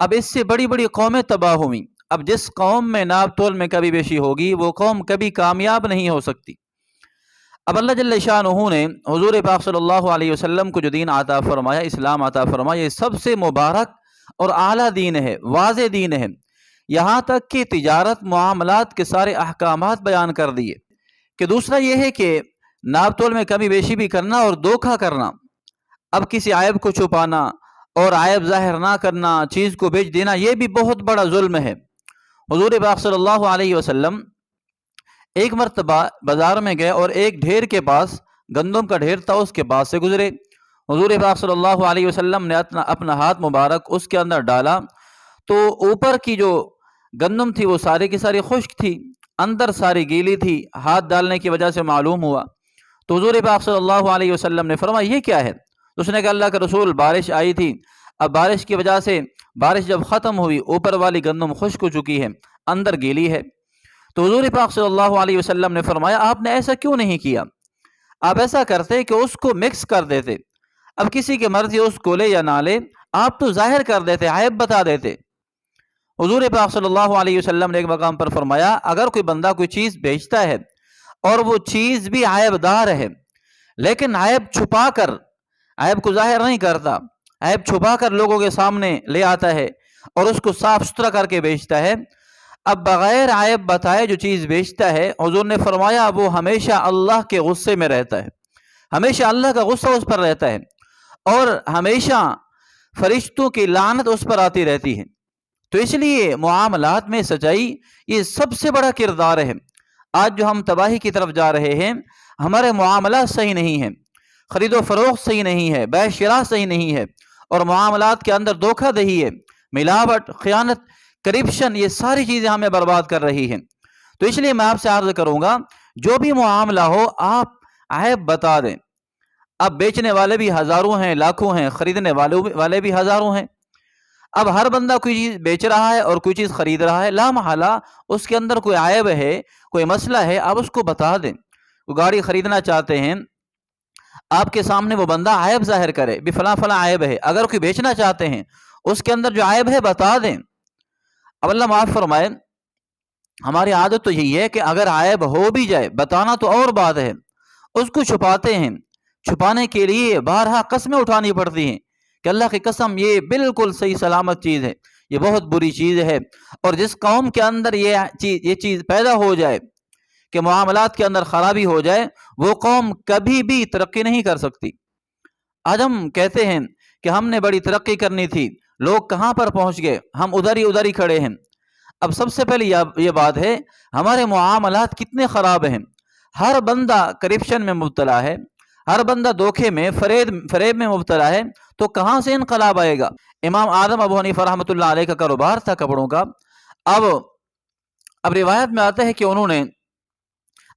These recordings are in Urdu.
اب اس سے بڑی بڑی قومیں تباہ ہوئیں. اب جس قوم میں ناپ تول میں کبھی بیشی ہوگی وہ قوم کبھی کامیاب نہیں ہو سکتی. اب اللہ جل شانہ نے حضور پاک صلی اللہ علیہ وسلم کو جو دین عطا فرمایا، اسلام عطا فرمایا، یہ سب سے مبارک اور اعلیٰ دین ہے، واضح دین ہے. یہاں تک کہ تجارت معاملات کے سارے احکامات بیان کر دیے. کہ دوسرا یہ ہے کہ ناپ تول میں کمی بیشی بھی کرنا اور دھوکہ کرنا، اب کسی عائب کو چھپانا اور عائب ظاہر نہ کرنا، چیز کو بیچ دینا، یہ بھی بہت بڑا ظلم ہے. حضور پاک صلی اللہ علیہ وسلم ایک مرتبہ بازار میں گئے اور ایک ڈھیر کے پاس، گندم کا ڈھیر تھا، اس کے پاس سے گزرے. حضور پاک صلی اللہ علیہ وسلم نے اپنا ہاتھ مبارک اس کے اندر ڈالا تو اوپر کی جو گندم تھی وہ ساری کی ساری خشک تھی، اندر ساری گیلی تھی. ہاتھ ڈالنے کی وجہ سے معلوم ہوا. تو حضور پاک صلی اللہ علیہ وسلم نے فرمایا یہ کیا ہے؟ اس نے کہا اللہ کا رسول، بارش آئی تھی، اب بارش کی وجہ سے بارش جب ختم ہوئی اوپر والی گندم خشک ہو چکی ہے، اندر گیلی ہے. تو حضور پاک صلی اللہ علیہ وسلم نے فرمایا آپ نے ایسا کیوں نہیں کیا؟ آپ ایسا کرتے کہ اس کو مکس کر دیتے. اب کسی کی مرضی اس کو لے یا نہ لے، آپ تو ظاہر کر دیتے، عیب بتا دیتے. حضور پاک صلی اللہ علیہ وسلم نے ایک مقام پر فرمایا اگر کوئی بندہ کوئی چیز بیچتا ہے اور وہ چیز بھی عیب دار ہے لیکن عیب چھپا کر، عیب کو ظاہر نہیں کرتا، عیب چھپا کر لوگوں کے سامنے لے آتا ہے اور اس کو صاف ستھرا کر کے بیچتا ہے، اب بغیر عیب بتائے جو چیز بیچتا ہے، حضور نے فرمایا وہ ہمیشہ اللہ کے غصے میں رہتا ہے، ہمیشہ اللہ کا غصہ اس پر رہتا ہے اور ہمیشہ فرشتوں کی لعنت اس پر آتی رہتی ہے. تو اس لیے معاملات میں سچائی یہ سب سے بڑا کردار ہے. آج جو ہم تباہی کی طرف جا رہے ہیں، ہمارے معاملات صحیح نہیں ہیں، خرید و فروخت صحیح نہیں ہے، بیع شراء صحیح نہیں ہے، اور معاملات کے اندر دھوکہ دہی ہے، ملاوٹ، خیانت، کرپشن، یہ ساری چیزیں ہمیں برباد کر رہی ہیں. تو اس لیے میں آپ سے عرض کروں گا جو بھی معاملہ ہو آپ عیب بتا دیں. اب بیچنے والے بھی ہزاروں ہیں، لاکھوں ہیں، خریدنے والے بھی ہزاروں ہیں. اب ہر بندہ کوئی چیز بیچ رہا ہے اور کوئی چیز خرید رہا ہے، لا محالہ اس کے اندر کوئی عیب ہے، کوئی مسئلہ ہے، آپ اس کو بتا دیں. وہ گاڑی خریدنا چاہتے ہیں، آپ کے سامنے وہ بندہ عیب ظاہر کرے بھی فلاں فلاں عیب ہے. اگر کوئی بیچنا چاہتے ہیں اس کے اندر جو عیب ہے بتا دیں. اب اللہ معاف فرمائے، ہماری عادت تو یہی ہے کہ اگر عیب ہو بھی جائے بتانا تو اور بات ہے، اس کو چھپاتے ہیں. چھپانے کے لیے بارہا قسمیں اٹھانی پڑتی ہیں کہ اللہ کی قسم یہ بالکل صحیح سلامت چیز ہے، یہ بہت بری چیز ہے. اور جس قوم کے اندر یہ چیز پیدا ہو جائے کہ معاملات کے اندر خرابی ہو جائے، وہ قوم کبھی بھی ترقی نہیں کر سکتی. آج ہم کہتے ہیں کہ ہم نے بڑی ترقی کرنی تھی، لوگ کہاں پر پہنچ گئے، ہم ادھر ہی کھڑے ہیں. اب سب سے پہلے یہ بات ہے ہمارے معاملات کتنے خراب ہیں. ہر بندہ کرپشن میں مبتلا ہے، ہر بندہ دھوکے میں، فریب میں مبتلا ہے، تو کہاں سے انقلاب آئے گا؟ امام اعظم ابو حنیفہ رحمۃ اللہ علیہ کا کاروبار تھا کپڑوں کا. اب روایت میں آتا ہے کہ انہوں نے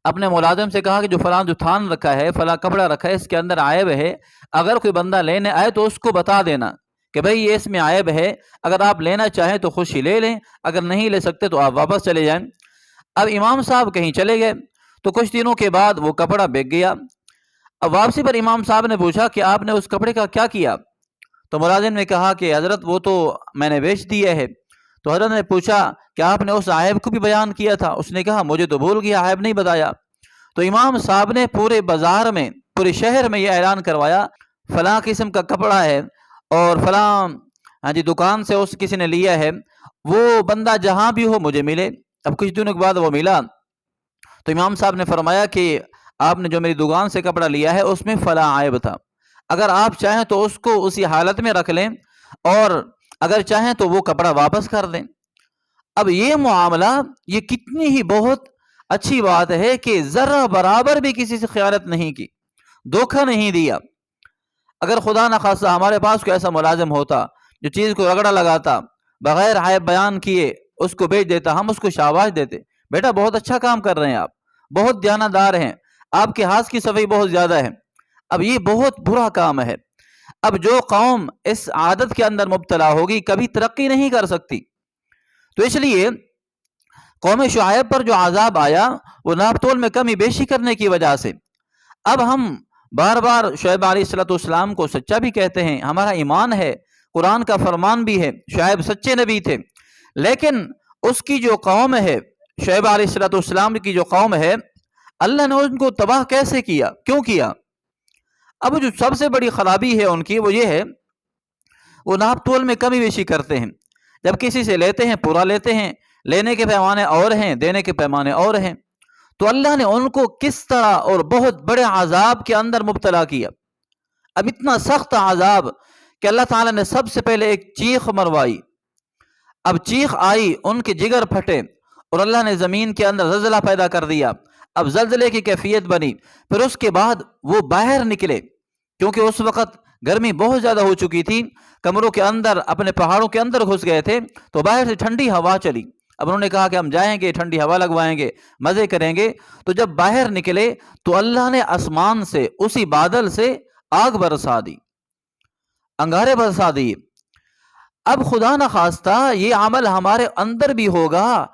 اپنے ملازم سے کہا کہ جو فلاں جو تھان رکھا ہے، فلاں کپڑا رکھا ہے، اس کے اندر عیب ہے، اگر کوئی بندہ لینے آئے تو اس کو بتا دینا کہ بھئی یہ اس میں عیب ہے، اگر آپ لینا چاہیں تو خوشی لے لیں، اگر نہیں لے سکتے تو آپ واپس چلے جائیں. اب امام صاحب کہیں چلے گئے تو کچھ دنوں کے بعد وہ کپڑا بک گیا. اب واپسی پر امام صاحب نے پوچھا کہ آپ نے اس کپڑے کا کیا کیا؟ تو ملازم نے کہا کہ حضرت وہ تو میں نے بیچ دیا ہے. تو حضرت نے پوچھا کہ آپ نے اس عیب کو بھی بیان کیا تھا؟ اس نے کہا مجھے تو بھول گیا، عیب نہیں بتایا. تو امام صاحب نے پورے بازار میں، پورے شہر میں یہ اعلان کروایا فلاں قسم کا کپڑا ہے اور فلاں دکان سے اس کسی نے لیا ہے، وہ بندہ جہاں بھی ہو مجھے ملے. اب کچھ دنوں کے بعد وہ ملا تو امام صاحب نے فرمایا کہ آپ نے جو میری دکان سے کپڑا لیا ہے اس میں فلاں عیب تھا، اگر آپ چاہیں تو اس کو اسی حالت میں رکھ لیں اور اگر چاہیں تو وہ کپڑا واپس کر دیں. اب یہ معاملہ یہ کتنی ہی بہت اچھی بات ہے کہ ذرہ برابر بھی کسی سے خیانت نہیں کی، دھوکہ نہیں دیا. اگر خدا نخواستہ ہمارے پاس کوئی ایسا ملازم ہوتا جو چیز کو رگڑا لگاتا، بغیر عیب بیان کیے اس کو بیچ دیتا، ہم اس کو شاباش دیتے، بیٹا بہت اچھا کام کر رہے ہیں آپ، بہت دیانتدار ہیں، آپ کے ہاتھ کی صفائی بہت زیادہ ہے. اب یہ بہت برا کام ہے. اب جو قوم اس عادت کے اندر مبتلا ہوگی کبھی ترقی نہیں کر سکتی. تو اس لیے قوم شعیب پر جو عذاب آیا وہ ناپ تول میں کمی بیشی کرنے کی وجہ سے. اب ہم بار بار شعیب علیہ السلام کو سچا بھی کہتے ہیں، ہمارا ایمان ہے، قرآن کا فرمان بھی ہے، شعیب سچے نبی تھے، لیکن اس کی جو قوم ہے، شعیب علیہ السلام کی جو قوم ہے، اللہ نے ان کو تباہ کیسے کیا، کیوں کیا؟ اب جو سب سے بڑی خرابی ہے ان کی وہ یہ ہے، وہ ناپ تول میں کمی بیشی کرتے ہیں، جب کسی سے لیتے ہیں پورا لیتے ہیں، لینے کے پیمانے اور ہیں، دینے کے پیمانے اور ہیں۔ تو اللہ نے ان کو کس طرح اور بہت بڑے عذاب کے اندر مبتلا کیا، اب اتنا سخت عذاب کہ اللہ تعالیٰ نے سب سے پہلے ایک چیخ مروائی، اب چیخ آئی، ان کے جگر پھٹے، اور اللہ نے زمین کے اندر زلزلہ پیدا کر دیا، اب زلزلے کی کیفیت بنی، پھر اس کے بعد وہ باہر نکلے، کیونکہ اس وقت گرمی بہت زیادہ ہو چکی تھی، کمروں کے اندر اپنے پہاڑوں کے اندر گھس گئے تھے، تو باہر سے ٹھنڈی ہوا چلی، اب انہوں نے کہا کہ ہم جائیں گے، ٹھنڈی ہوا لگوائیں گے، مزے کریں گے، تو جب باہر نکلے تو اللہ نے آسمان سے اسی بادل سے آگ برسا دی، انگارے برسا دی۔ اب خدا نخواستہ یہ عمل ہمارے اندر بھی ہوگا،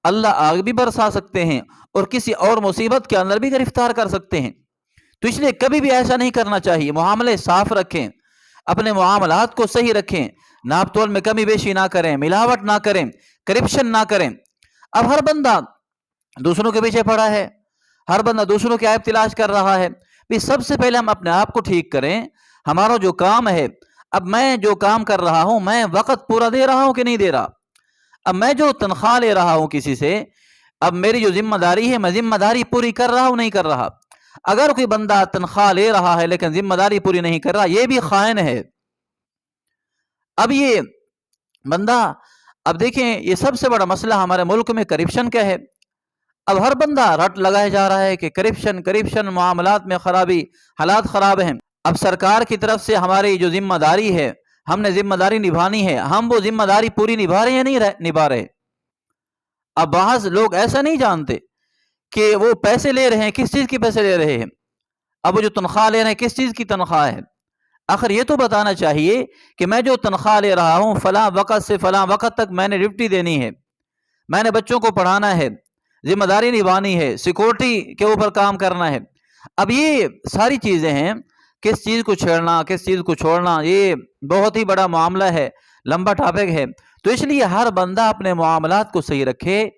اللہ آگ بھی برسا سکتے ہیں اور کسی اور مصیبت کے اندر بھی گرفتار کر سکتے ہیں۔ تو اس لیے کبھی بھی ایسا نہیں کرنا چاہیے، معاملے صاف رکھیں، اپنے معاملات کو صحیح رکھیں، ناپ تول میں کمی بیشی نہ کریں، ملاوٹ نہ کریں، کرپشن نہ کریں۔ اب ہر بندہ دوسروں کے پیچھے پڑا ہے، ہر بندہ دوسروں کے عیب تلاش کر رہا ہے، بھی سب سے پہلے ہم اپنے آپ کو ٹھیک کریں، ہمارا جو کام ہے، اب میں جو کام کر رہا ہوں میں وقت پورا دے رہا ہوں کہ نہیں دے رہا، اب میں جو تنخواہ لے رہا ہوں کسی سے، اب میری جو ذمہ داری ہے میں ذمہ داری پوری کر رہا ہوں نہیں کر رہا۔ اگر کوئی بندہ تنخواہ لے رہا ہے لیکن ذمہ داری پوری نہیں کر رہا، یہ بھی خائن ہے۔ اب یہ بندہ، اب دیکھیں یہ سب سے بڑا مسئلہ ہمارے ملک میں کرپشن کا ہے، اب ہر بندہ رٹ لگایا جا رہا ہے کہ کرپشن معاملات میں خرابی، حالات خراب ہیں۔ اب سرکار کی طرف سے ہماری جو ذمہ داری ہے، ہم نے ذمہ داری نبھانی ہے، ہم وہ ذمہ داری پوری نبھا رہے ہیں یا نہیں نبھا رہے؟ اب بعض لوگ ایسا نہیں جانتے کہ وہ پیسے لے رہے ہیں، کس چیز کے پیسے لے رہے ہیں، اب وہ جو تنخواہ لے رہے ہیں کس چیز کی تنخواہ ہے؟ آخر یہ تو بتانا چاہیے کہ میں جو تنخواہ لے رہا ہوں فلاں وقت سے فلاں وقت تک میں نے ڈیوٹی دینی ہے، میں نے بچوں کو پڑھانا ہے، ذمہ داری نبھانی ہے، سیکورٹی کے اوپر کام کرنا ہے۔ اب یہ ساری چیزیں ہیں، کس چیز کو چھیڑنا کس چیز کو چھوڑنا، یہ بہت ہی بڑا معاملہ ہے، لمبا ٹاپک ہے۔ تو اس لیے ہر بندہ اپنے معاملات کو صحیح رکھے۔